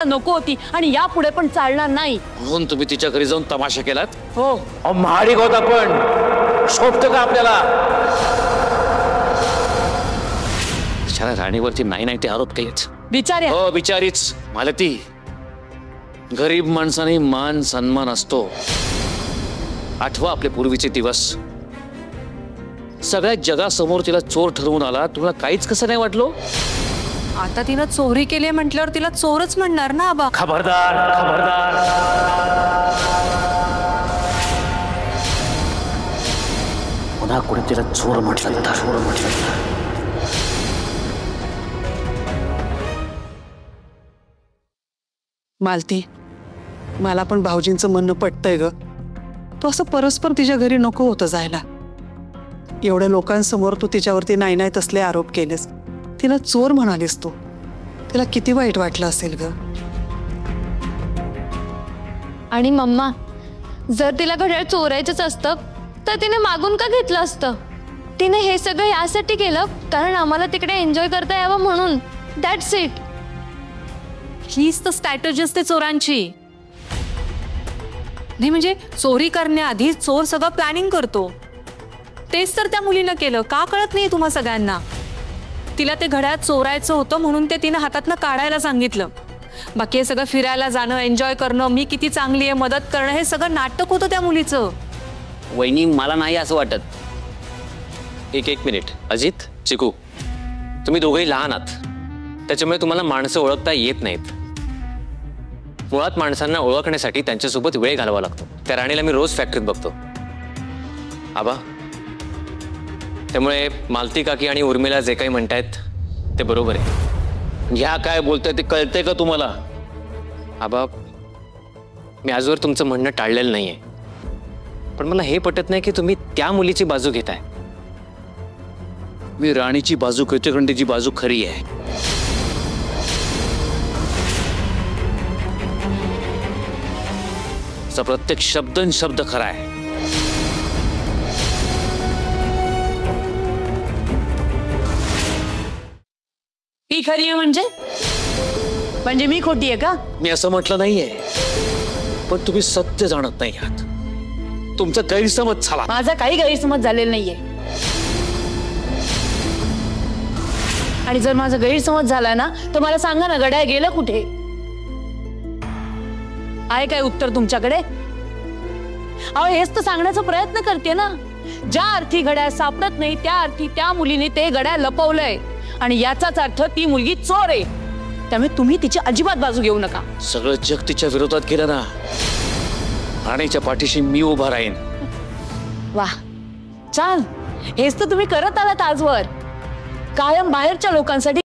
नको होती आणि यापुढे पण चालणार नाही। म्हणून तुम्ही तिच्या घरी जाऊन तमाशा केलात? हो। महाडिक होता पण शोभतं का आपल्याला? तिच्या राणीवरती नाही ते आरोप केलेच। बिचाऱ्या हो बिचारीच। मालती, गरीब माणसाने मान सन्मान असतो। आठवा आपले पूर्वीचे दिवस। सगळ्या जगासमोर तिला चोर ठरवून आला, तुम्हाला काहीच कसं नाही वाटलो? आता तिने चोरी केली म्हटल्यावर तिला चोरच म्हणणार ना आबा। खबरदार खबरदार। पुन्हा कोणी तिला चोर म्हटलं तर मालती, मला पण भाऊजींचं म्हणणं पटतंय ग। तू असं परस्पर तिच्या घरी नको होतं जायला। एवढ्या लोकांसमोर तू तिच्यावरती नाही तसले आरोप केलेस, तिला चोर म्हणालीस तू। तिला किती वाईट वाटलं असेल ग। आणि मम्मा, जर तिला घड्याळ चोरायचंच असतं तर तिने मागून का घेतलं असतं? तिने हे सगळं यासाठी केलं कारण आम्हाला तिकडे एन्जॉय करता यावं म्हणून। That's it. हीच तर स्ट्रॅटेजी असते चोरांची। नाही म्हणजे चोरी करण्याआधी चोर सगळं प्लॅनिंग करतो। तेच तर त्या मुलीनं केलं। का कळत नाही तुम्हा सगळ्यांना? तिला ते घड्याळ चोरायचं होतं म्हणून ते तिने हातातनं काढायला सांगितलं। बाकी हे सगळं फिरायला जाणं, एन्जॉय करणं, मी किती चांगली आहे, मदत करणं, हे सगळं नाटक होतं त्या मुलीचं। वहिनी, मला नाही असं वाटत। एक मिनिट। अजित, चिकू, तुम्ही दोघेही लहान आहात, त्याच्यामुळे तुम्हाला माणसं ओळखता येत नाहीत। मुळात माणसांना ओळखण्यासाठी त्यांच्यासोबत वेळ घालवावा लागतो। त्या राणीला मी रोज फॅक्टरीत बघतो आबा। त्यामुळे मालती काकी आणि उर्मिला जे काही म्हणतायत ते बरोबर आहे। ह्या काय बोलताय ते कळतंय का तुम्हाला? आबा, मी आजवर तुमचं म्हणणं टाळलेलं नाहीये, पण मला हे पटत नाही की तुम्ही त्या मुलीची बाजू घेताय। मी राणीची बाजू घेतोय कारण तिची बाजू खरी आहे। प्रत्येक शब्द खरा आहे। ही खरी आहे म्हणजे मी खोटी आहे का? मी असं म्हटलं नाहीये, पण तुम्ही सत्य जाणत नाही आहात। तुमचा गैरसमज झाला। माझा काही गैरसमज झालेला नाहीये, आणि जर माझा गैरसमज झाला ना तर मला सांगा ना, घड्याळ गेलं कुठे? आहे काय उत्तर तुमच्याकडे? अहो, हेच तर सांगण्याचा प्रयत्न करते ना। ज्या अर्थी घड्याळ सापडत नाही त्या अर्थी त्या मुलीने ते घड्याळ लपवलंय, आणि याचाच अर्थ ती मुलगी चोर आहे। त्यामुळे तुम्ही तिची अजिबात बाजू घेऊ नका। सगळं जग तिच्या विरोधात गेलं ना, राणीच्या पाठीशी मी उभा राहीन। वाह, छान। हेच तर तुम्ही करत आलात आजवर। कायम बाहेरच्या लोकांसाठी